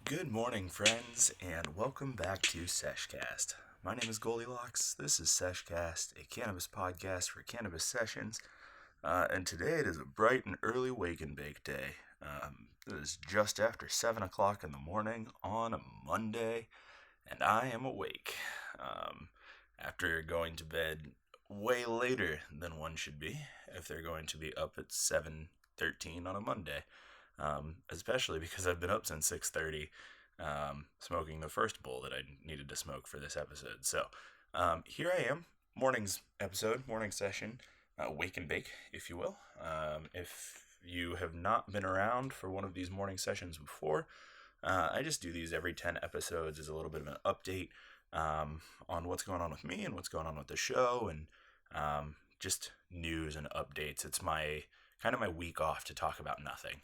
Good morning, friends, and welcome back to Sesh Cast. My name is GLDLX. This is Sesh Cast, a cannabis podcast for cannabis sessions. And today it is a bright and early wake and bake day. It is just after 7 o'clock in the morning on a Monday, and I am awake. After going to bed way later than one should be, if they're going to be up at 7:13 on a Monday. Especially because I've been up since 6:30, smoking the first bowl that I needed to smoke for this episode. So here I am, morning session, wake and bake, if you will. If you have not been around for one of these morning sessions before, I just do these every 10 episodes as a little bit of an update on what's going on with me and what's going on with the show, and just news and updates. It's my kind of my week off to talk about nothing.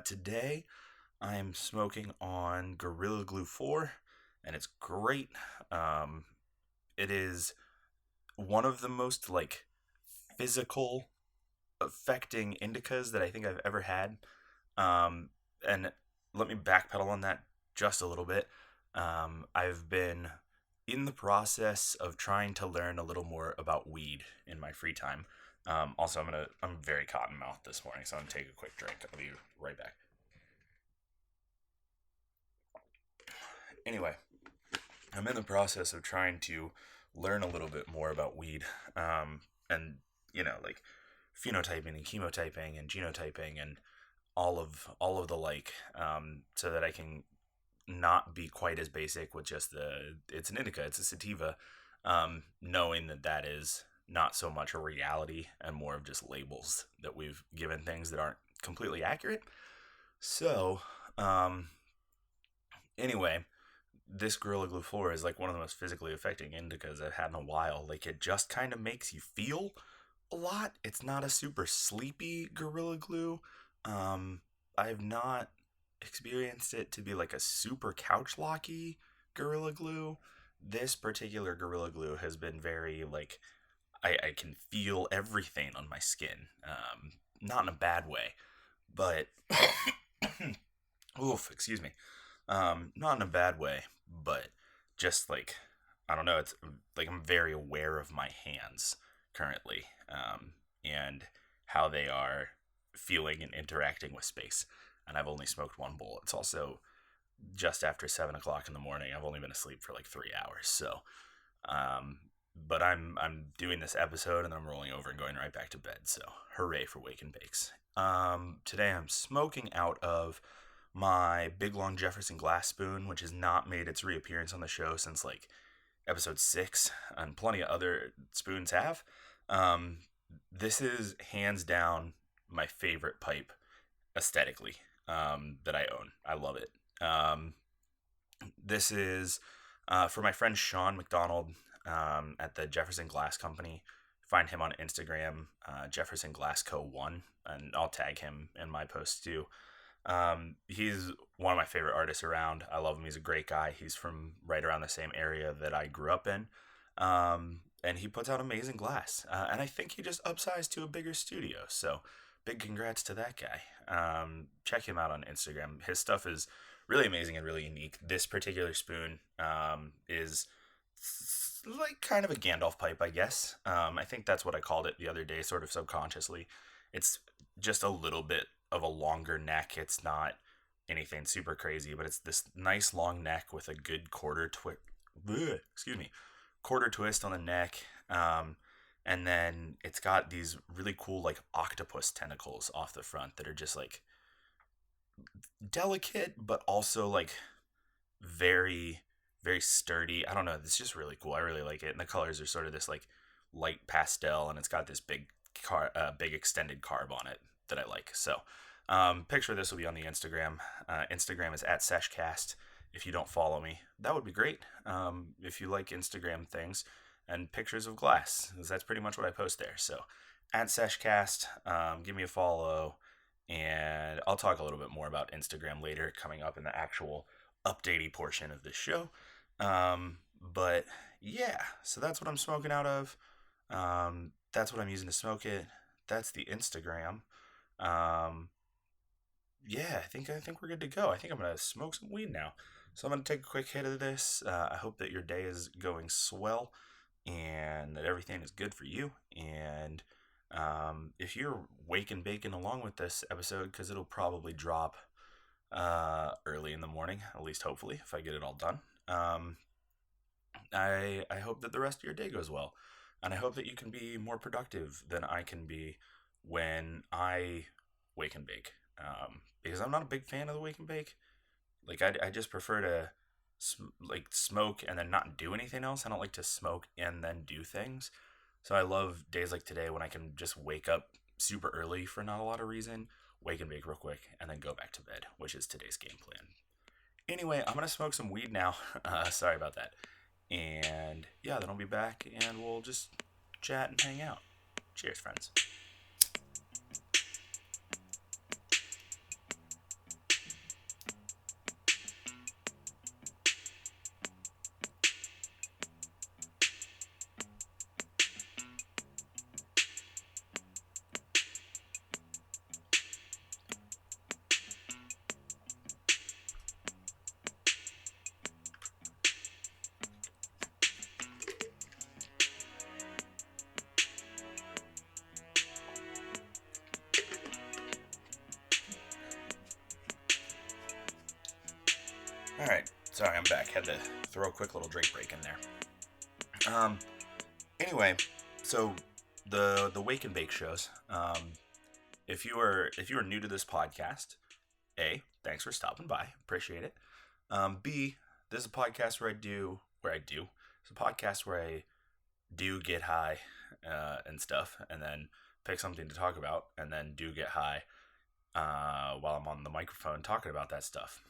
Today I'm smoking on Gorilla Glue 4, and it's great. It is one of the most physical affecting indicas that I think I've ever had. And let me backpedal on that just a little bit. I've been in the process of trying to learn a little more about weed in my free time. Also, I'm very cotton-mouthed this morning, so I'm gonna take a quick drink. I'll be right back. Anyway, I'm in the process of trying to learn a little bit more about weed, and phenotyping and chemotyping and genotyping and all of the so that I can not be quite as basic with just it's an indica, it's a sativa, knowing that is not so much a reality and more of just labels that we've given things that aren't completely accurate. So, anyway, this Gorilla Glue 4 is one of the most physically affecting indicas I've had in a while. It just kind of makes you feel a lot. It's not a super sleepy Gorilla Glue. I've not experienced it to be a super couch locky Gorilla Glue. This particular Gorilla Glue has been very I can feel everything on my skin. Not in a bad way, but oof, excuse me. Not in a bad way, but just I don't know. It's I'm very aware of my hands currently, and how they are feeling and interacting with space. And I've only smoked one bowl. It's also just after 7 o'clock in the morning. I've only been asleep for 3 hours, so. But I'm doing this episode and then I'm rolling over and going right back to bed. So hooray for Wake and Bakes. Today I'm smoking out of my big long Jefferson glass spoon, which has not made its reappearance on the show since episode 6, and plenty of other spoons have. This is hands down my favorite pipe aesthetically that I own. I love it. This is for my friend Sean McDonald at the Jefferson Glass Company. Find him on Instagram, Jefferson Glass Co. 1, and I'll tag him in my posts too. He's one of my favorite artists around. I love him. He's a great guy. He's from right around the same area that I grew up in. And he puts out amazing glass. And I think he just upsized to a bigger studio. So big congrats to that guy. Check him out on Instagram. His stuff is really amazing and really unique. This particular spoon is kind of a Gandalf pipe, I guess. I think that's what I called it the other day, sort of subconsciously. It's just a little bit of a longer neck. It's not anything super crazy, but it's this nice long neck with a good quarter twist on the neck. And then it's got these really cool octopus tentacles off the front that are just delicate, but also very, very sturdy. I don't know. It's just really cool. I really like it. And the colors are sort of this light pastel, and it's got this big extended carb on it that I like. So, picture of this will be on the Instagram. Instagram is at Sesh Cast. If you don't follow me, that would be great. If you like Instagram things and pictures of glass, because that's pretty much what I post there. So, at Sesh Cast, give me a follow, and I'll talk a little bit more about Instagram later, coming up in the actual updatey portion of this show. But yeah, so that's what I'm smoking out of. That's what I'm using to smoke it. That's the Instagram. yeah, I think we're good to go. I think I'm gonna smoke some weed now. So I'm gonna take a quick hit of this. I hope that your day is going swell and that everything is good for you. And if you're wake and baking along with this episode, because it'll probably drop early in the morning, at least hopefully, if I get it all done. I hope that the rest of your day goes well, and I hope that you can be more productive than I can be when I wake and bake. Because I'm not a big fan of the wake and bake. Like I just prefer to smoke and then not do anything else. I don't like to smoke and then do things. So I love days like today when I can just wake up super early for not a lot of reason, wake and bake real quick, and then go back to bed, which is today's game plan. Anyway, I'm gonna smoke some weed now. Sorry about that. And yeah, then I'll be back and we'll just chat and hang out. Cheers, friends. All right, sorry, I'm back. Had to throw a quick little drink break in there. Anyway, so the wake and bake shows. If you are new to this podcast, A, thanks for stopping by. Appreciate it. B, this is a podcast It's a podcast where I do get high and stuff, and then pick something to talk about, and then do get high while I'm on the microphone talking about that stuff.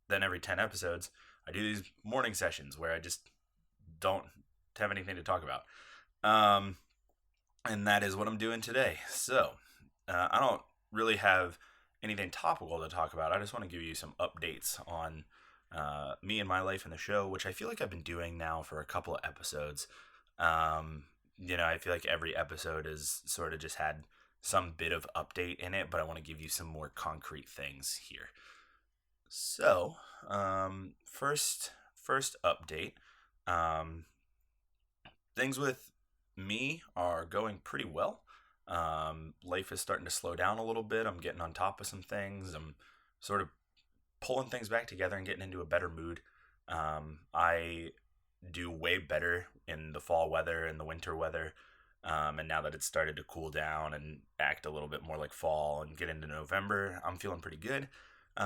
Then every 10 episodes, I do these morning sessions where I just don't have anything to talk about. And that is what I'm doing today. So, I don't really have anything topical to talk about. I just want to give you some updates on me and my life in the show, which I feel like I've been doing now for a couple of episodes. I feel like every episode has sort of just had some bit of update in it, but I want to give you some more concrete things here. So, first update. Things with me are going pretty well. Life is starting to slow down a little bit. I'm getting on top of some things. I'm sort of pulling things back together and getting into a better mood. I do way better in the fall weather and the winter weather. And now that it's started to cool down and act a little bit more like fall and get into November, I'm feeling pretty good.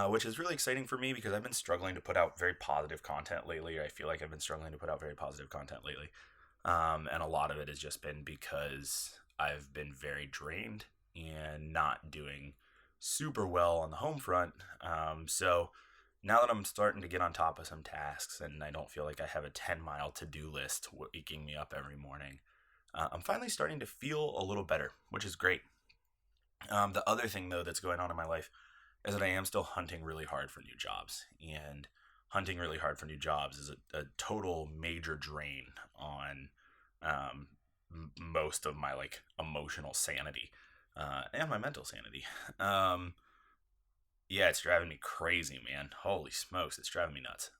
Which is really exciting for me because I've been struggling to put out very positive content lately. I feel like I've been struggling to put out very positive content lately. And a lot of it has just been because I've been very drained and not doing super well on the home front. So now that I'm starting to get on top of some tasks and I don't feel like I have a 10-mile to-do list waking me up every morning, I'm finally starting to feel a little better, which is great. The other thing, though, that's going on in my life is that I am still hunting really hard for new jobs. And hunting really hard for new jobs is a total major drain on most of my emotional sanity and my mental sanity. Yeah, it's driving me crazy, man. Holy smokes, it's driving me nuts.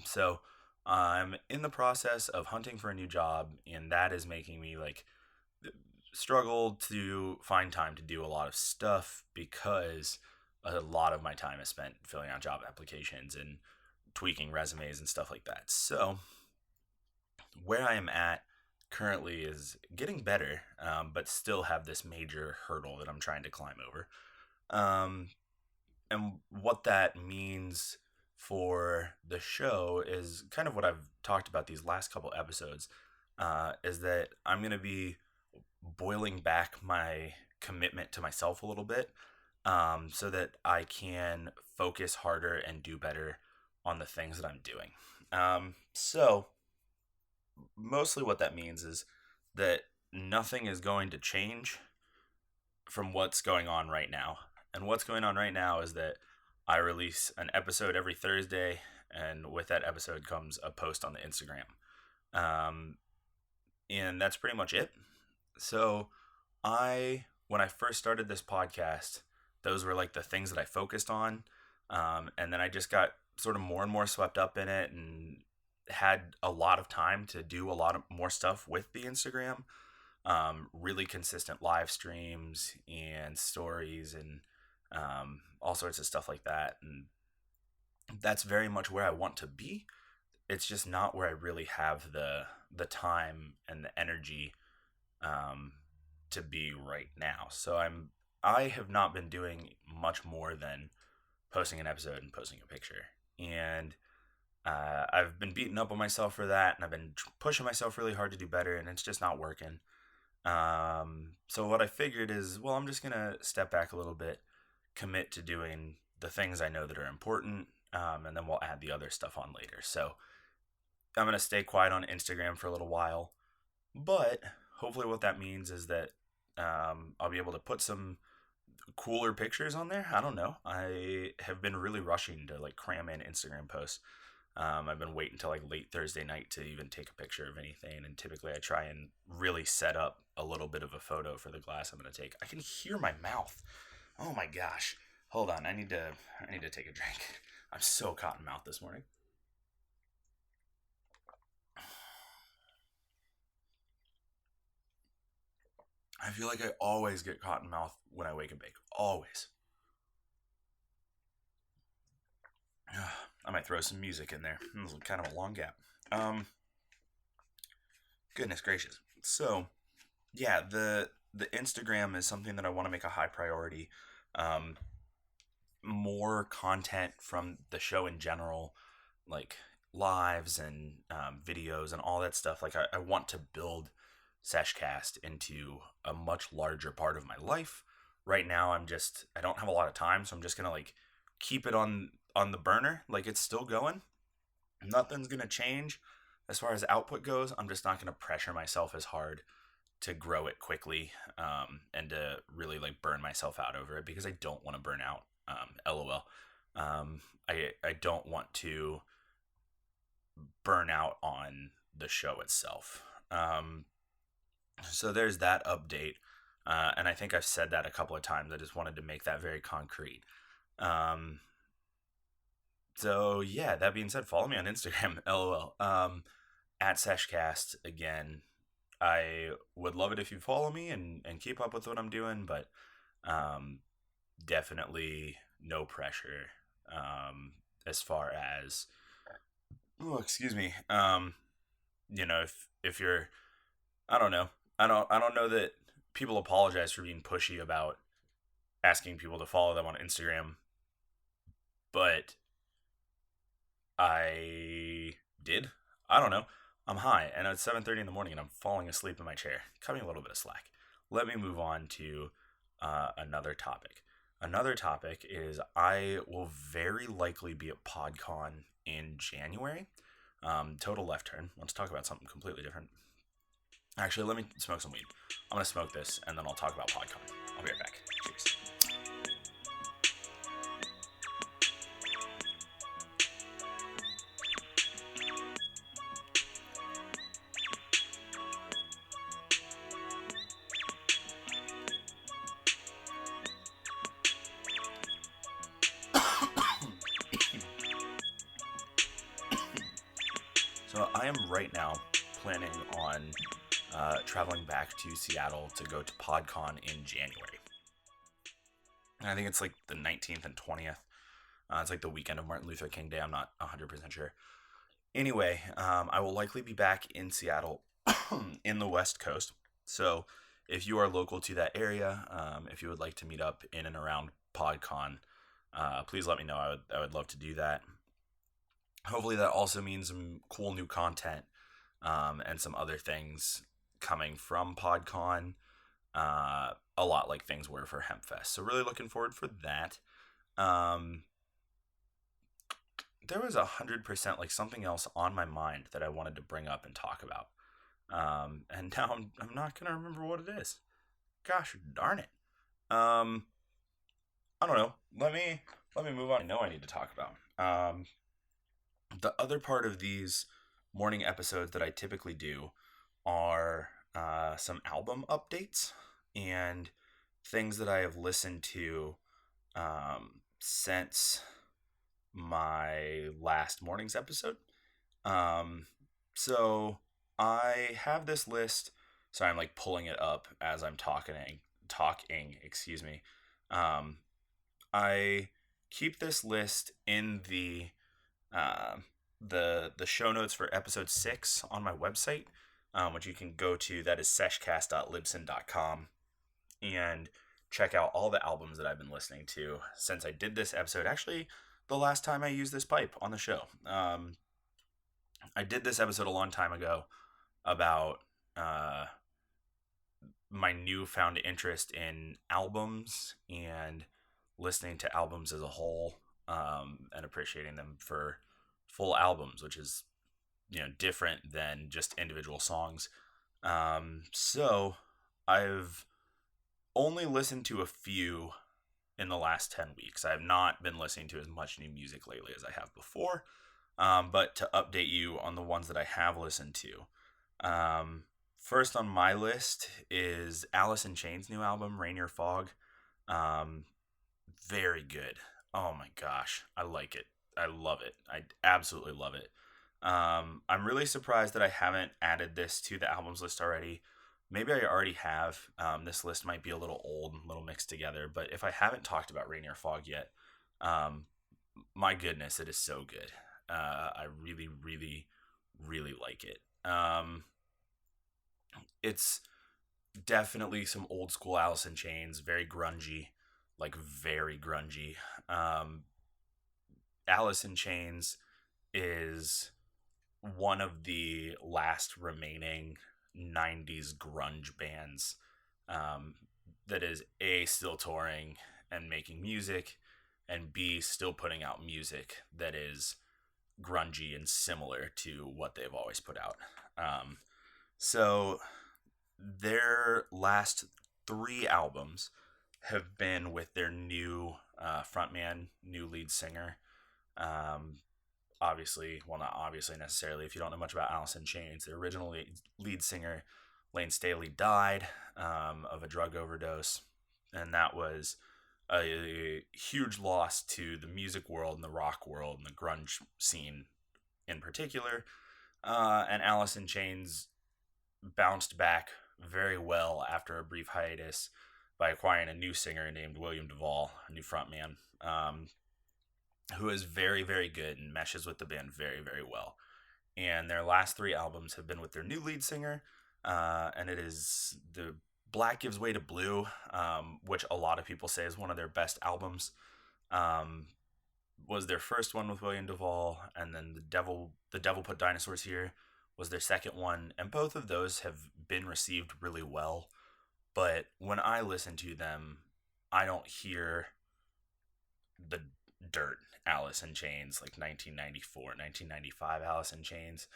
So I'm in the process of hunting for a new job, and that is making me struggle to find time to do a lot of stuff because a lot of my time is spent filling out job applications and tweaking resumes and stuff like that. So where I am at currently is getting better, but still have this major hurdle that I'm trying to climb over. And what that means for the show is kind of what I've talked about these last couple episodes, is that I'm going to be boiling back my commitment to myself a little bit, so that I can focus harder and do better on the things that I'm doing. So mostly what that means is that nothing is going to change from what's going on right now. And what's going on right now is that I release an episode every Thursday, and with that episode comes a post on the Instagram. And that's pretty much it. So when I first started this podcast, those were like the things that I focused on. And then I just got sort of more and more swept up in it and had a lot of time to do a lot of more stuff with the Instagram. Really consistent live streams and stories and all sorts of stuff like that. And that's very much where I want to be. It's just not where I really have the time and the energy to be right now. So I have not been doing much more than posting an episode and posting a picture. And I've been beating up on myself for that, and I've been pushing myself really hard to do better, and it's just not working. So what I figured is, well, I'm just gonna step back a little bit, commit to doing the things I know that are important, and then we'll add the other stuff on later. So I'm gonna stay quiet on Instagram for a little while, but hopefully what that means is that I'll be able to put some cooler pictures on there. I don't know. I have been really rushing to like cram in Instagram posts. I've been waiting until like late Thursday night to even take a picture of anything, and typically I try and really set up a little bit of a photo for the glass I'm going to take. I can hear my mouth. Oh my gosh. Hold on. I need to take a drink. I'm so cotton mouth this morning. I feel like I always get cotton mouth when I wake and bake. Always. I might throw some music in there. This is kind of a long gap. Goodness gracious. So, yeah, the Instagram is something that I want to make a high priority. More content from the show in general, like lives and videos and all that stuff. Like I want to build Sesh Cast into a much larger part of my life. Right now, I don't have a lot of time, so I'm just gonna like keep it on the burner. Like it's still going. Nothing's gonna change as far as output goes. I'm just not gonna pressure myself as hard to grow it quickly, and to really like burn myself out over it, because I don't want to burn out. LOL. I don't want to burn out on the show itself. So there's that update. And I think I've said that a couple of times. I just wanted to make that very concrete. So yeah, that being said, follow me on Instagram, LOL. At SeshCast again. I would love it if you follow me and keep up with what I'm doing, but definitely no pressure as far as, oh, excuse me. If you're, I don't know. I don't know that people apologize for being pushy about asking people to follow them on Instagram, but I did. I don't know. I'm high, and it's 7:30 in the morning, and I'm falling asleep in my chair. Cut me a little bit of slack. Let me move on to another topic. Another topic is I will very likely be at PodCon in January. Total left turn. Let's talk about something completely different. Actually, let me smoke some weed. I'm going to smoke this, and then I'll talk about PodCon. I'll be right back. Cheers. So I am right now planning on traveling back to Seattle to go to PodCon in January. And I think it's like the 19th and 20th. It's like the weekend of Martin Luther King Day. I'm not 100% sure. Anyway, I will likely be back in Seattle in the West Coast. So if you are local to that area, if you would like to meet up in and around PodCon, please let me know. I would love to do that. Hopefully that also means some cool new content and some other things coming from PodCon, a lot like things were for HempFest. So really looking forward for that. There was 100% like something else on my mind that I wanted to bring up and talk about. And now I'm not going to remember what it is. Gosh darn it. I don't know. Let me move on. I know I need to talk about. The other part of these morning episodes that I typically do are some album updates and things that I have listened to since my last morning's episode. Um, so I have this list. So I'm like pulling it up as I'm talking, excuse me. Um, I keep this list in uh, the show notes for episode 6 on my website, which you can go to. That is seshcast.libsyn.com, and check out all the albums that I've been listening to since I did this episode. Actually, the last time I used this pipe on the show. I did this episode a long time ago about uh, my newfound interest in albums and listening to albums as a whole, and appreciating them for full albums, which is different than just individual songs. So I've only listened to a few in the last 10 weeks. I have not been listening to as much new music lately as I have before. But to update you on the ones that I have listened to, first on my list is Alice in Chains' new album, Rainier Fog. Um, Very good. Oh my gosh, I like it. I love it. I absolutely love it. I'm really surprised that I haven't added this to the albums list already. Maybe I already have. This list might be a little old, a little mixed together, but if I haven't talked about Rainier Fog yet, um, my goodness, it is so good. I really, really, really like it. It's definitely some old school Alice in Chains, very grungy, like very grungy. Um, Alice in Chains is one of the last remaining 90s grunge bands, um, that is A, still touring and making music, and B, still putting out music that is grungy and similar to what they've always put out. So their last 3 albums have been with their new frontman, new lead singer. Um, Obviously, well, not obviously necessarily, if you don't know much about Alice in Chains, the original lead singer, Lane Staley, died of a drug overdose. And that was a huge loss to the music world and the rock world and the grunge scene in particular. And Alice in Chains bounced back very well after a brief hiatus by acquiring a new singer named William Duvall, a new frontman, who is very, very good and meshes with the band very, very well. And their last 3 albums have been with their new lead singer, and it is the Black Gives Way to Blue, which a lot of people say is one of their best albums. Was their first one with William Duvall, and then the Devil Put Dinosaurs Here was their second one, and both of those have been received really well. But when I listen to them, I don't hear the dirt Alice in Chains, like 1994, 1995 Alice in Chains,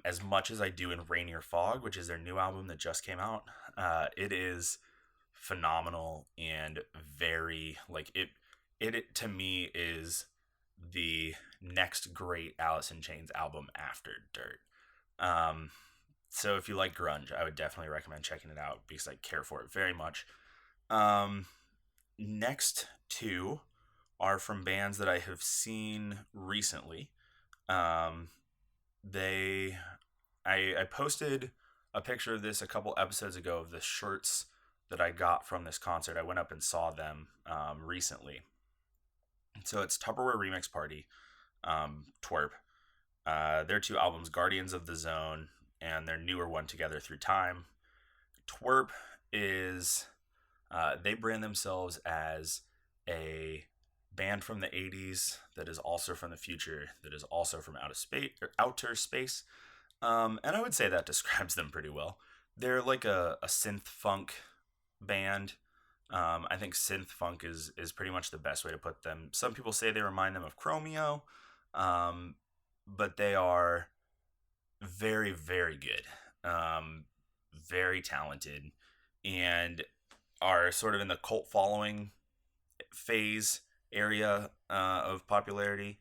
as much as I do in Rainier Fog, which is their new album that just came out. It is phenomenal and very, like, it to me is the next great Alice in Chains album after Dirt. So if you like grunge, I would definitely recommend checking it out because I care for it very much. Next 2 are from bands that I have seen recently. I posted a picture of this a couple episodes ago of the shirts that I got from this concert. I went up and saw them recently. So it's Tupperware Remix Party, TWRP. Their 2 albums, Guardians of the Zone, and their newer one, Together Through Time. TWRP is, they brand themselves as a band from the 80s that is also from the future, that is also from outer space. And I would say that describes them pretty well. They're like a synth funk band. I think synth funk is pretty much the best way to put them. Some people say they remind them of Chromeo, but they are very, very good, very talented, and are sort of in the cult following phase area of popularity.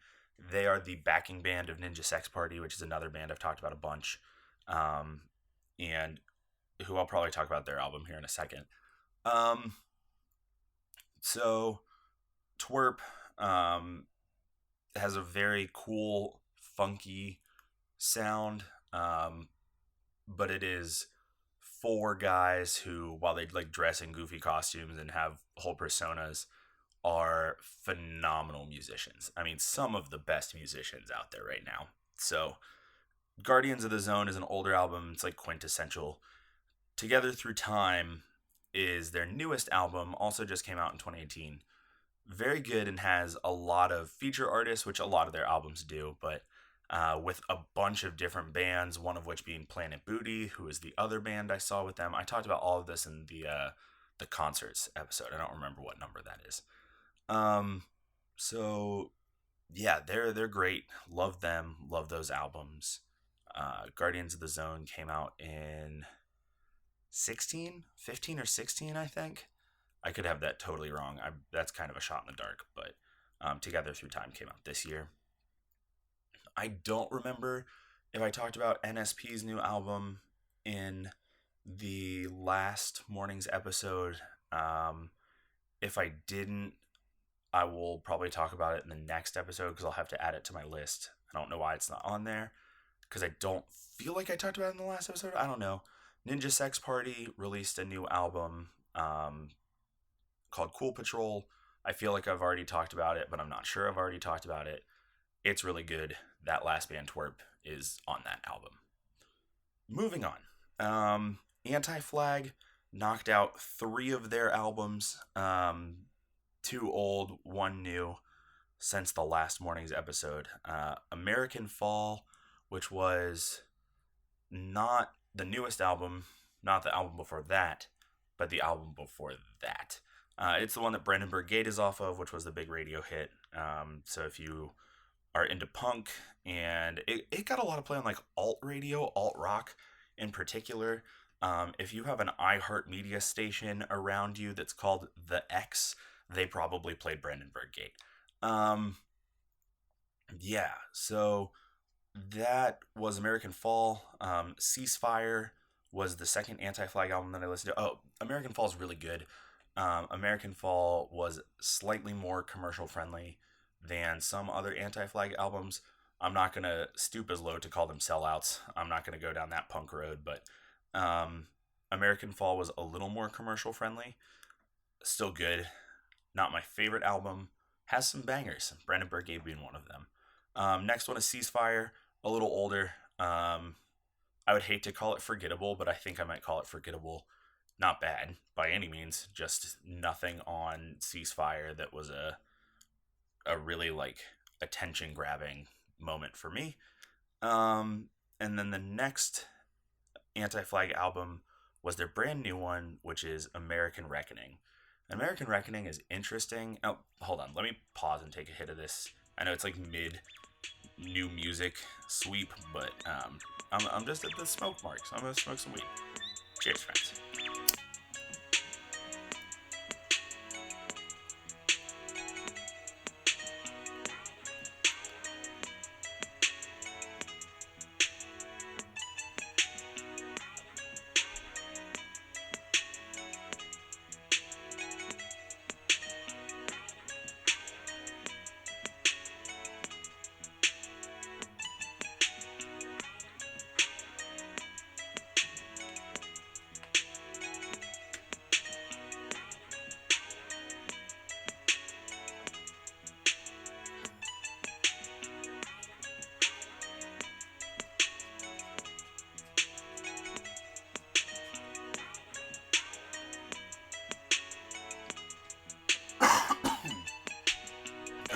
They are the backing band of Ninja Sex Party, which is another band I've talked about a bunch, and who I'll probably talk about their album here in a second. So TWRP has a very cool, funky sound, but it is four guys who, while they like dress in goofy costumes and have whole personas, are phenomenal musicians. I mean, some of the best musicians out there right now. So, Guardians of the Zone is an older album. It's like quintessential. Together Through Time is their newest album, also just came out in 2018. Very good and has a lot of feature artists, which a lot of their albums do, but with a bunch of different bands, one of which being Planet Booty, who is the other band I saw with them. I talked about all of this in the concerts episode. I don't remember what number that is. So yeah, they're great. Love them. Love those albums. Guardians of the Zone came out in 15 or 16, I think. I could have that totally wrong. That's kind of a shot in the dark, but Together Through Time came out this year. I don't remember if I talked about NSP's new album in the last morning's episode. If I didn't, I will probably talk about it in the next episode because I'll have to add it to my list. I don't know why it's not on there because I don't feel like I talked about it in the last episode. I don't know. Ninja Sex Party released a new album called Cool Patrol. I feel like I've already talked about it, but I'm not sure I've already talked about it. It's really good. That last band, TWRP, is on that album. Moving on. Anti-Flag knocked out 3 of their albums. 2 old, 1 new, since the last morning's episode. American Fall, which was not the newest album, not the album before that, but the album before that. It's the one that Brandenburg Gate is off of, which was the big radio hit. So if you are into punk, and it got a lot of play on like alt radio, alt rock in particular. If you have an iHeartMedia station around you that's called The X, they probably played Brandenburg Gate. Yeah, so that was American Fall. Ceasefire was the second Anti-Flag album that I listened to. Oh, American Fall is really good. American Fall was slightly more commercial friendly than some other Anti-Flag albums. I'm not going to stoop as low to call them sellouts. I'm not going to go down that punk road, but American Fall was a little more commercial friendly. Still good. Not my favorite album. Has some bangers. Brandenburg Gate being one of them. Next one is Ceasefire. A little older. I would hate to call it forgettable, but I think I might call it forgettable. Not bad by any means. Just nothing on Ceasefire that was a really like attention grabbing moment for me. And then the next Anti-Flag album was their brand new one, which is American Reckoning. American Reckoning is interesting. Oh, hold on. Let me pause and take a hit of this. I know it's like mid new music sweep, but I'm just at the smoke mark, so I'm gonna smoke some weed. Cheers, friends.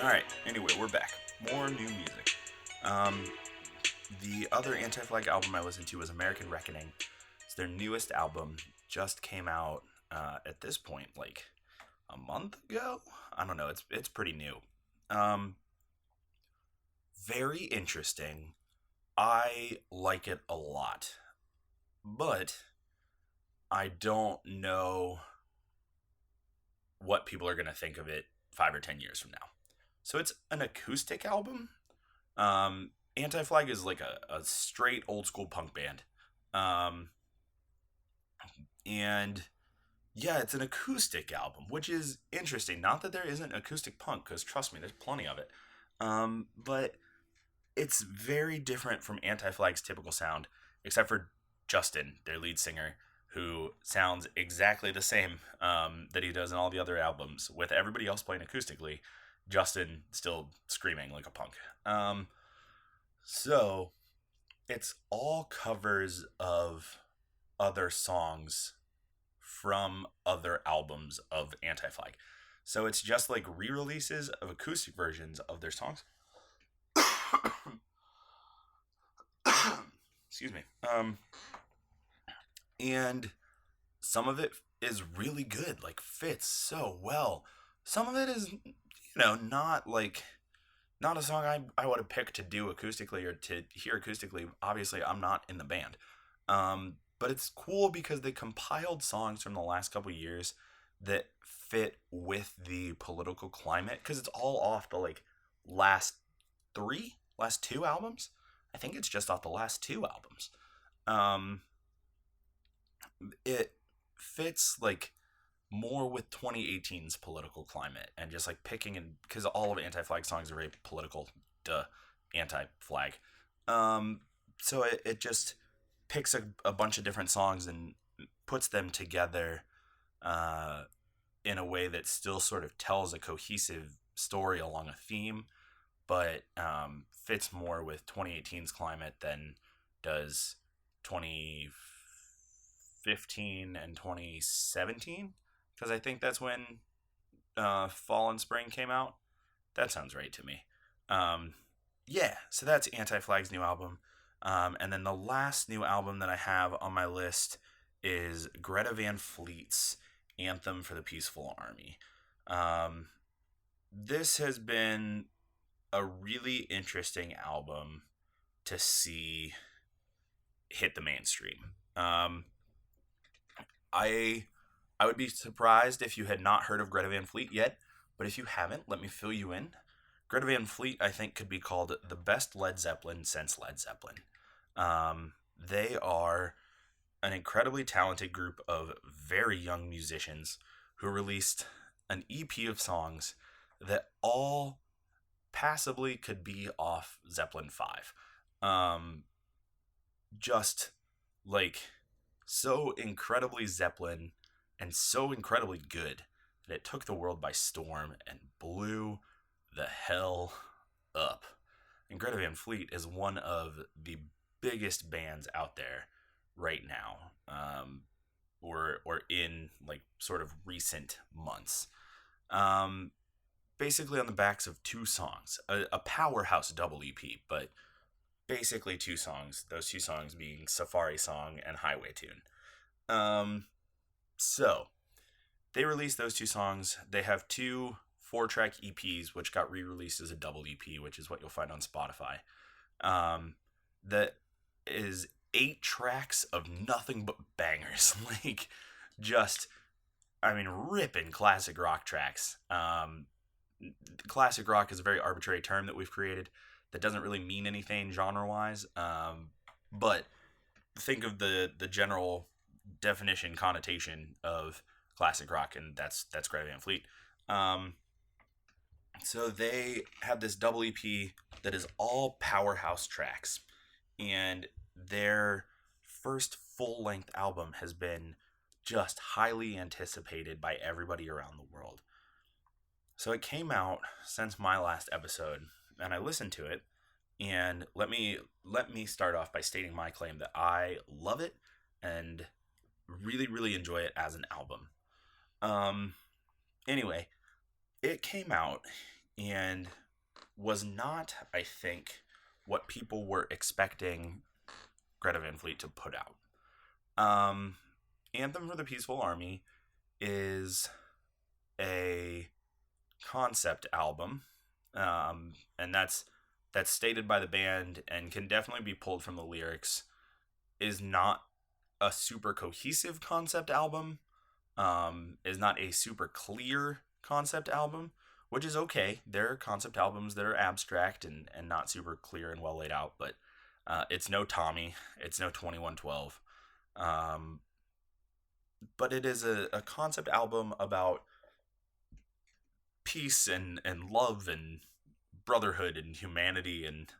Alright, anyway, we're back. More new music. The other Anti-Flag album I listened to was American Reckoning. It's their newest album. Just came out at this point, like a month ago? I don't know, it's pretty new. Very interesting. I like it a lot. But I don't know what people are going to think of it 5 or 10 years from now. So it's an acoustic album. Anti-Flag is like a straight old school punk band. And Yeah, it's an acoustic album, which is interesting. Not that there isn't acoustic punk, because trust me, there's plenty of it. But it's very different from Anti Flag's typical sound, except for Justin, their lead singer, who sounds exactly the same that he does in all the other albums, with everybody else playing acoustically. Justin still screaming like a punk. Um, so it's all covers of other songs from other albums of Anti Flag. So it's just like re releases of acoustic versions of their songs. Excuse me. And some of it is really good, like fits so well. Some of it is, not like not a song I would have picked to do acoustically or to hear acoustically. Obviously, I'm not in the band. But it's cool because they compiled songs from the last couple years that fit with the political climate because it's all off the like last last two albums. I think it's just off the last two albums. Um, it fits like more with 2018's political climate and just like picking and because all of anti-flag songs are very political, duh, anti-flag. Um, so it just picks a bunch of different songs and puts them together uh, in a way that still sort of tells a cohesive story along a theme, but fits more with 2018's climate than does 2015 and 2017 because I think that's when Fall and Spring came out. That sounds right to me. Um, yeah, so that's Anti Flag's new album. And then the last new album that I have on my list is Greta Van Fleet's Anthem for the Peaceful Army. Um, this has been a really interesting album to see hit the mainstream. I I would be surprised if you had not heard of Greta Van Fleet yet, but if you haven't, let me fill you in. Greta Van Fleet, I think, could be called the best Led Zeppelin since Led Zeppelin. They are an incredibly talented group of very young musicians who released an EP of songs that all passably could be off Zeppelin 5. Um, just like so incredibly Zeppelin and so incredibly good that it took the world by storm and blew the hell up. And Greta Van Fleet is one of the biggest bands out there right now, or in like sort of recent months. Um, Basically on the backs of two songs, a powerhouse double EP, but basically two songs. Those two songs being Safari Song and Highway Tune. Um, so they released those two songs. They have two 4-track EPs, which got re-released as a double EP, which is what you'll find on Spotify. That is 8 tracks of nothing but bangers, like just, I mean, ripping classic rock tracks. Classic rock is a very arbitrary term that we've created that doesn't really mean anything genre-wise. But think of the general definition connotation of classic rock, and that's Greta Van Fleet. So they have this double EP that is all powerhouse tracks, and their first full-length album has been just highly anticipated by everybody around the world. So it came out since my last episode, and I listened to it, and let me start off by stating my claim that I love it and really, really enjoy it as an album. Anyway, it came out and was not, I think, what people were expecting Greta Van Fleet to put out. Anthem for the Peaceful Army is a concept album, and that's stated by the band and can definitely be pulled from the lyrics. Is not a super cohesive concept album, is not a super clear concept album, which is okay. There are concept albums that are abstract and not super clear and well laid out, but it's no Tommy, it's no 2112. but it is a concept album about peace and love and brotherhood and humanity and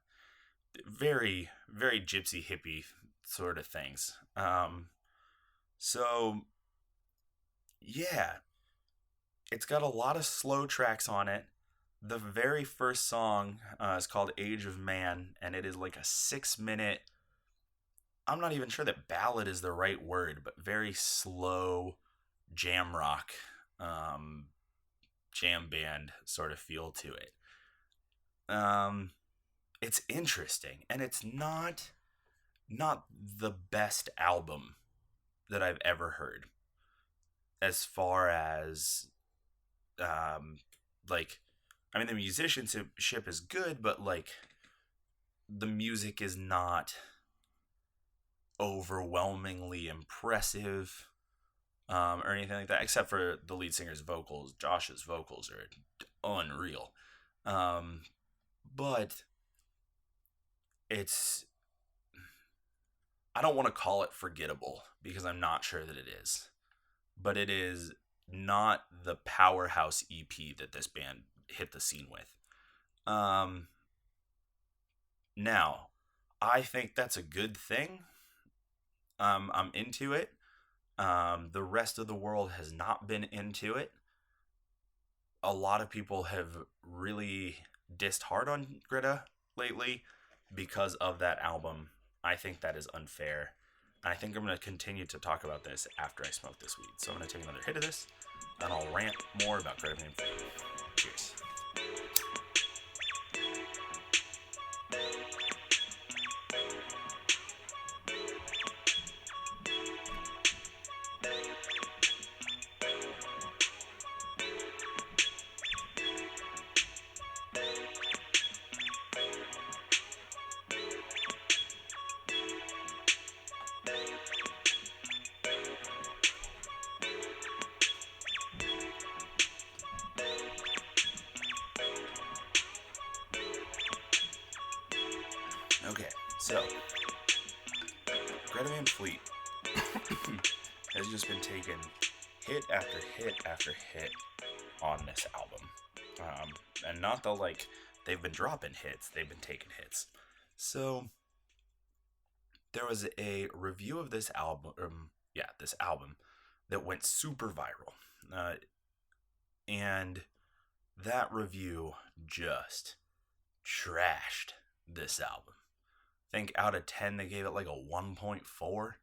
very, very gypsy hippie sort of things. So yeah, it's got a lot of slow tracks on it. The very first song is called Age of Man, and it is like a 6 minute. I'm not even sure that ballad is the right word, but very slow jam rock, um, jam band sort of feel to it. Um, it's interesting, and it's not the best album that I've ever heard, as far as um, like, I mean, the musicianship is good, but like the music is not overwhelmingly impressive, or anything like that, except for the lead singer's vocals. Josh's vocals are unreal. Um, but it's, I don't want to call it forgettable because I'm not sure that it is, but it is not the powerhouse EP that this band hit the scene with. Um, Now, I think that's a good thing. I'm into it. The rest of the world has not been into it. A lot of people have really dissed hard on Greta lately because of that album. I think that is unfair. I think I'm going to continue to talk about this after I smoke this weed. So I'm going to take another hit of this, and I'll rant more about Greta Van Fleet. Cheers. Okay, so Greta Van Fleet has just been taking hit after hit after hit on this album. And not the like, they've been dropping hits, they've been taking hits. So there was a review of this album, this album that went super viral. And that review just trashed this album. I think out of 10, they gave it like a 1.4 or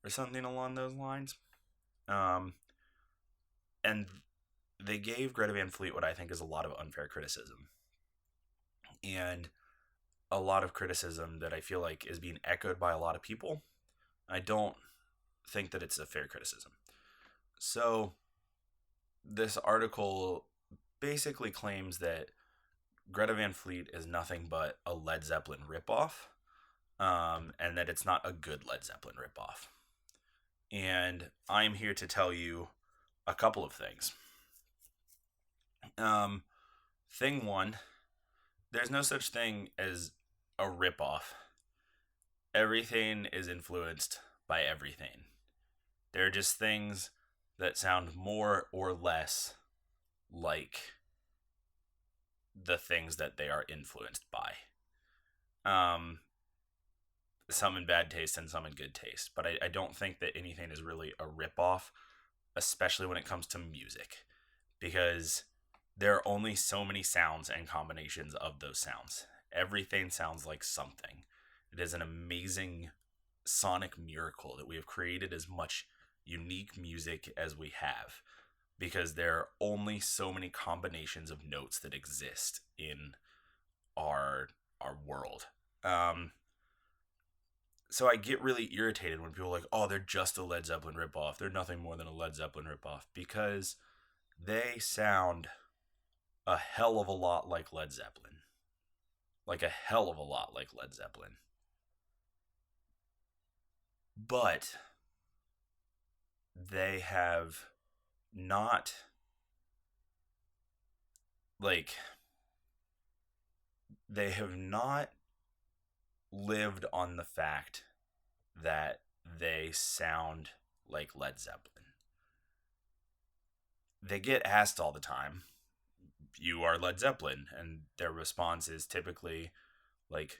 something along those lines. And they gave Greta Van Fleet what I think is a lot of unfair criticism. And a lot of criticism that I feel like is being echoed by a lot of people. I don't think that it's a fair criticism. So this article basically claims that Greta Van Fleet is nothing but a Led Zeppelin ripoff, and that it's not a good Led Zeppelin ripoff. And I'm here to tell you a couple of things. Thing one, there's no such thing as a ripoff. Everything is influenced by everything. They're just things that sound more or less like the things that they are influenced by. Some in bad taste and some in good taste. But I don't think that anything is really a ripoff, especially when it comes to music, because there are only so many sounds and combinations of those sounds. Everything sounds like something. It is an amazing sonic miracle that we have created as much unique music as we have, because there are only so many combinations of notes that exist in our world. So I get really irritated when people are like, oh, they're just a Led Zeppelin ripoff. They're nothing more than a Led Zeppelin ripoff, because they sound a hell of a lot like Led Zeppelin. Like a hell of a lot like Led Zeppelin. But they have not, like, they have not lived on the fact that they sound like Led Zeppelin. they get asked all the time, you are Led Zeppelin, and their response is typically like,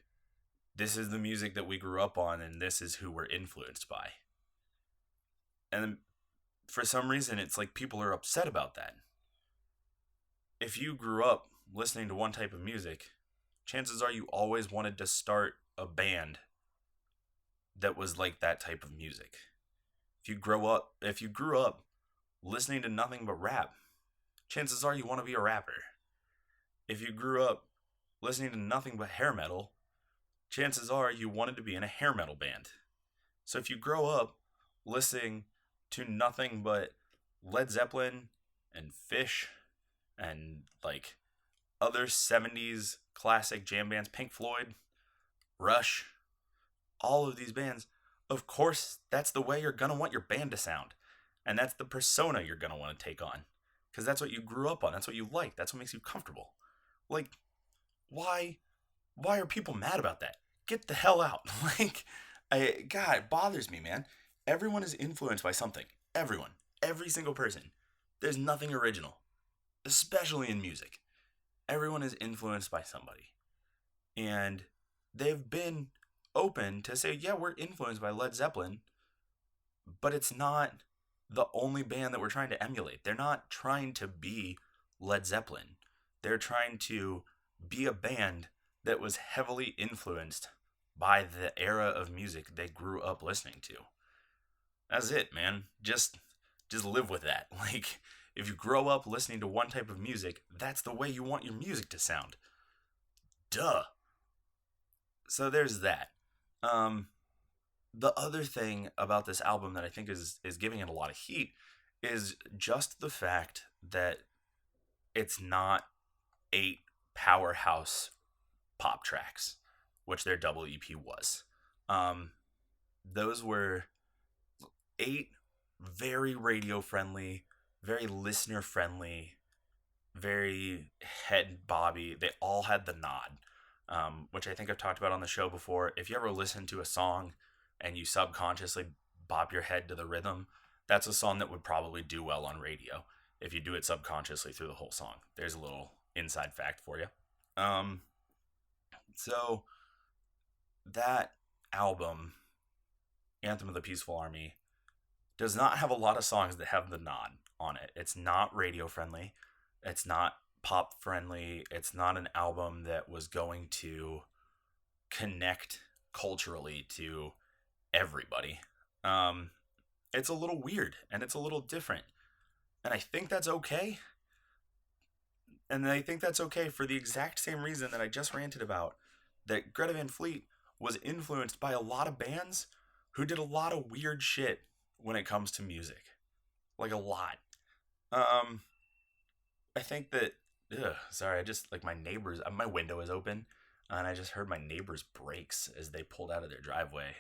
this is the music that we grew up on and this is who we're influenced by. And for some reason, it's like people are upset about that. If you grew up listening to one type of music, chances are you always wanted to start a band that was like that type of music. If you grew up listening to nothing but rap, chances are you want to be a rapper. If you grew up listening to nothing but hair metal, chances are you wanted to be in a hair metal band. So if you grow up listening to nothing but Led Zeppelin and Fish and like other 70s classic jam bands, Pink Floyd, Rush, all of these bands, of course, that's the way you're going to want your band to sound. And that's the persona you're going to want to take on. Because that's what you grew up on. That's what you like. That's what makes you comfortable. Like, why are people mad about that? Get the hell out. God, it bothers me, man. Everyone is influenced by something. Everyone. Every single person. There's nothing original. Especially in music. Everyone is influenced by somebody. And they've been open to say, yeah, we're influenced by Led Zeppelin, but it's not the only band that we're trying to emulate. They're not trying to be Led Zeppelin. They're trying to be a band that was heavily influenced by the era of music they grew up listening to. That's it, man. Just live with that. Like, if you grow up listening to one type of music, that's the way you want your music to sound. Duh. So there's that. The other thing about this album that I think is giving it a lot of heat is just the fact that it's not 8 powerhouse pop tracks, which their double EP was. Those were 8 very radio friendly, very listener friendly, very head bobby. They all had the nod, which I think I've talked about on the show before. If you ever listen to a song and you subconsciously bop your head to the rhythm, that's a song that would probably do well on radio if you do it subconsciously through the whole song. There's a little inside fact for you. So that album, Anthem of the Peaceful Army, does not have a lot of songs that have the nod on it. It's not radio friendly. It's not pop friendly. It's not an album that was going to connect culturally to everybody. It's a little weird and it's a little different. And I think that's okay. And I think that's okay for the exact same reason that I just ranted about, that Greta Van Fleet was influenced by a lot of bands who did a lot of weird shit when it comes to music. Like a lot. I think that, sorry, I just, like, my window is open, and I just heard my neighbor's brakes as they pulled out of their driveway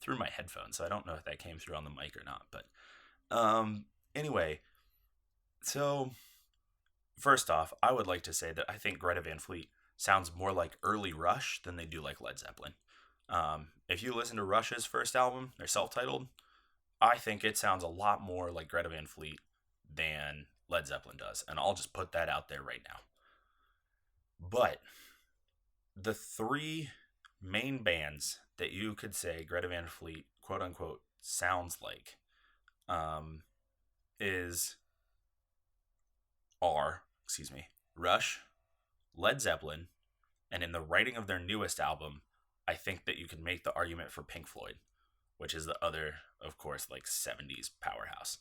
through my headphones, so I don't know if that came through on the mic or not, but anyway, so first off, I would like to say that I think Greta Van Fleet sounds more like early Rush than they do like Led Zeppelin. If you listen to Rush's first album, their self-titled, I think it sounds a lot more like Greta Van Fleet than Led Zeppelin does, and I'll just put that out there right now. But the 3 main bands that you could say Greta Van Fleet, quote unquote, sounds like, Rush, Led Zeppelin, and in the writing of their newest album, I think that you can make the argument for Pink Floyd, which is the other, of course, like 70s powerhouse.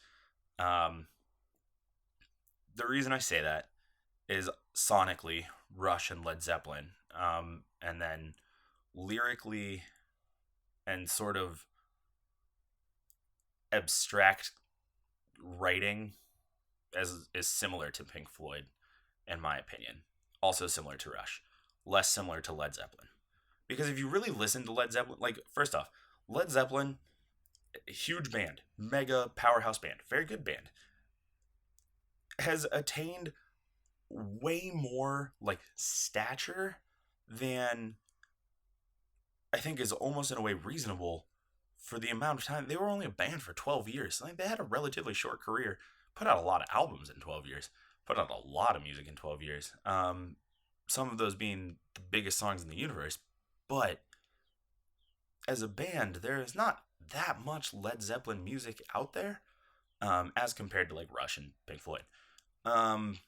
The reason I say that is sonically, Rush and Led Zeppelin, and then lyrically and sort of abstract writing is similar to Pink Floyd, in my opinion. Also similar to Rush. Less similar to Led Zeppelin. Because if you really listen to Led Zeppelin, like, first off, Led Zeppelin, huge band, mega powerhouse band, very good band, has attained way more, like, stature than I think is almost in a way reasonable for the amount of time. They were only a band for 12 years. Like, they had a relatively short career, put out a lot of albums in 12 years, put out a lot of music in 12 years. Some of those being the biggest songs in the universe, but as a band, there is not that much Led Zeppelin music out there, as compared to like Rush and Pink Floyd. Um,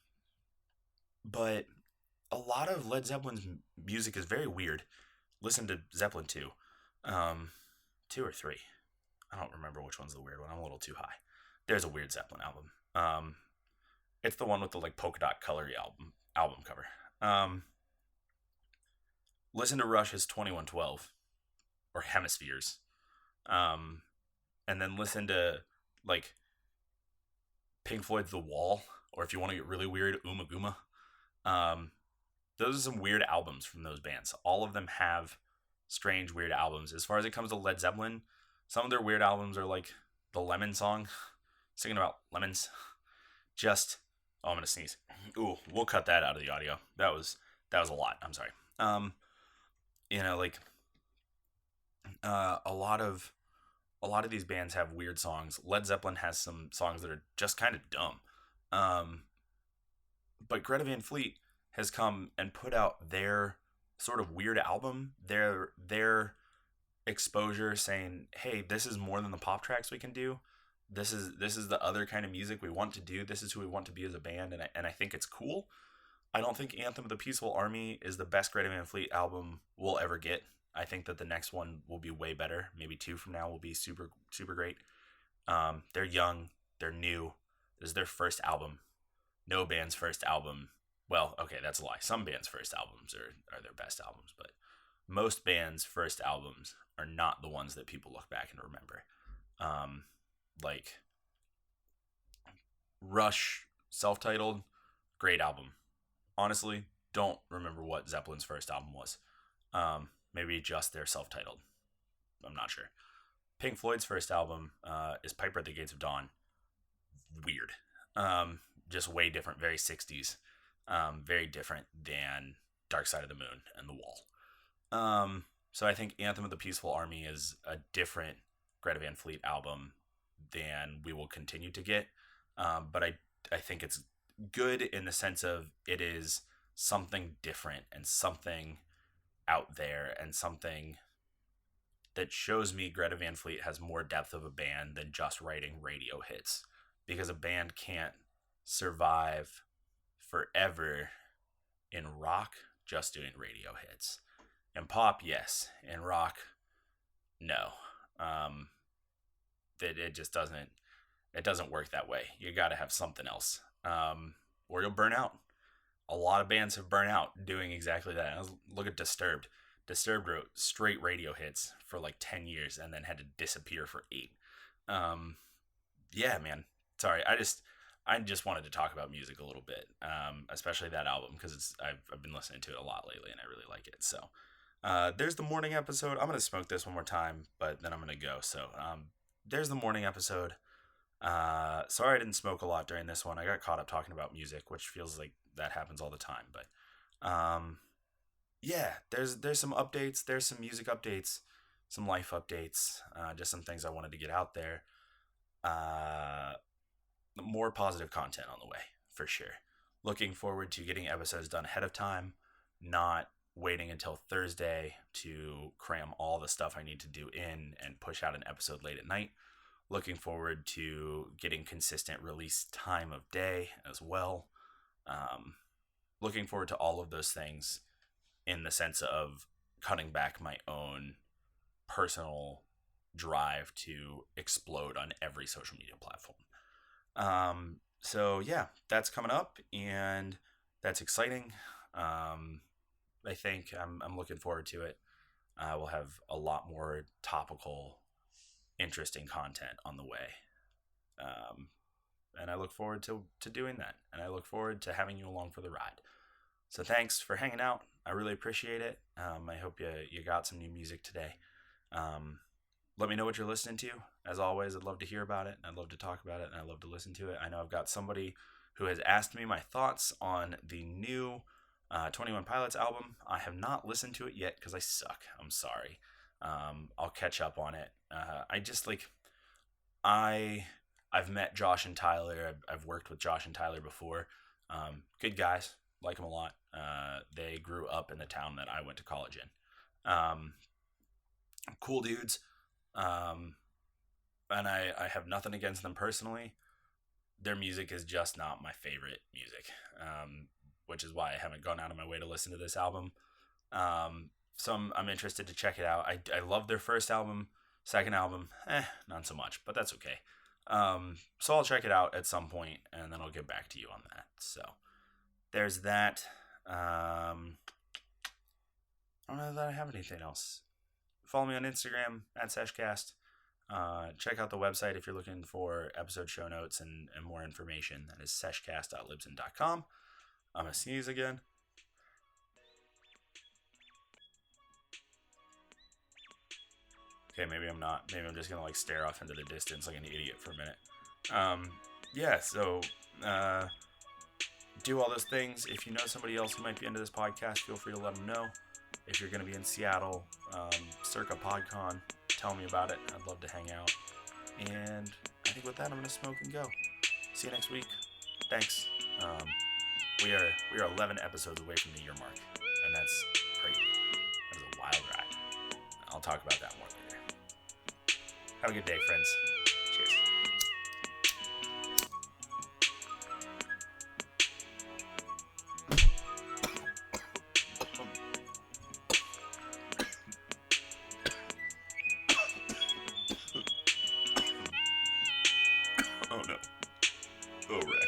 but a lot of Led Zeppelin's music is very weird. Listen to Zeppelin 2. 2 or 3. I don't remember which one's the weird one. I'm a little too high. There's a weird Zeppelin album. It's the one with the like polka dot colory album cover. Listen to Rush's 2112 or Hemispheres. And then listen to like Pink Floyd's The Wall, or if you want to get really weird, Uma Guma. Those are some weird albums from those bands. All of them have strange, weird albums. As far as it comes to Led Zeppelin, some of their weird albums are like the Lemon song, singing about lemons. Oh, I'm gonna sneeze. Ooh, we'll cut that out of the audio. That was a lot. I'm sorry. Like a lot of these bands have weird songs. Led Zeppelin has some songs that are just kind of dumb. But Greta Van Fleet has come and put out their sort of weird album, their exposure, saying, hey, this is more than the pop tracks we can do. This is the other kind of music we want to do. This is who we want to be as a band, and I think it's cool. I don't think Anthem of the Peaceful Army is the best Greta Van Fleet album we'll ever get. I think that the next one will be way better. Maybe 2 from now will be super, super great. They're young. They're new. This is their first album. No band's first album. Well, okay, that's a lie. Some bands' first albums are their best albums, but most bands' first albums are not the ones that people look back and remember. Like Rush, self-titled, great album. Honestly, don't remember what Zeppelin's first album was. Maybe just their self-titled. I'm not sure. Pink Floyd's first album is Piper at the Gates of Dawn. Weird. Just way different, very 60s. Very different than Dark Side of the Moon and The Wall. So I think Anthem of the Peaceful Army is a different Greta Van Fleet album than we will continue to get. But I think it's good in the sense of it is something different and something out there and something that shows me Greta Van Fleet has more depth of a band than just writing radio hits, because a band can't survive forever in rock just doing radio hits. In pop, yes. In rock, no. It just doesn't work that way. You got to have something else, or you'll burn out. A lot of bands have burnt out doing exactly that. Look at Disturbed. Disturbed wrote straight radio hits for like 10 years and then had to disappear for 8. Yeah, man. Sorry, I just wanted to talk about music a little bit, especially that album, because I've been listening to it a lot lately and I really like it. So there's the morning episode. I'm going to smoke this one more time, but then I'm going to go. So there's the morning episode. Sorry I didn't smoke a lot during this one. I got caught up talking about music, which feels like that happens all the time. But yeah, there's some updates. There's some music updates, some life updates, just some things I wanted to get out there. More positive content on the way, for sure. Looking forward to getting episodes done ahead of time, not waiting until Thursday to cram all the stuff I need to do in and push out an episode late at night. Looking forward to getting consistent release time of day as well. Looking forward to all of those things in the sense of cutting back my own personal drive to explode on every social media platform. So yeah, that's coming up and that's exciting. I think I'm looking forward to it. We'll have a lot more topical, interesting content on the way. And I look forward to doing that. And I look forward to having you along for the ride. So thanks for hanging out. I really appreciate it. I hope you got some new music today. Let me know what you're listening to. As always, I'd love to hear about it. I'd love to talk about it. And I'd love to listen to it. I know I've got somebody who has asked me my thoughts on the new 21 Pilots album. I have not listened to it yet because I suck. I'm sorry. I'll catch up on it. I I've met Josh and Tyler. I've worked with Josh and Tyler before. Good guys, like them a lot. They grew up in the town that I went to college in. Cool dudes. And I have nothing against them personally. Their music is just not my favorite music, which is why I haven't gone out of my way to listen to this album. So I'm interested to check it out. I love their first album. Second album, not so much, but that's okay. So I'll check it out at some point, and then I'll get back to you on that. So there's that. I don't know that I have anything else. Follow me on Instagram at Sesh Cast. Check out the website if you're looking for episode show notes and more information. That is seshcast.libsyn.com. I'm going to sneeze again. Okay, maybe I'm not. Maybe I'm just going to like stare off into the distance like an idiot for a minute. So do all those things. If you know somebody else who might be into this podcast, feel free to let them know. If you're going to be in Seattle, circa PodCon, tell me about it. I'd love to hang out. And I think with that, I'm going to smoke and go. See you next week. Thanks. We are 11 episodes away from the year mark, and that's crazy. That is a wild ride. I'll talk about that more later. Have a good day, friends. Cheers. Oh no. Oh, right.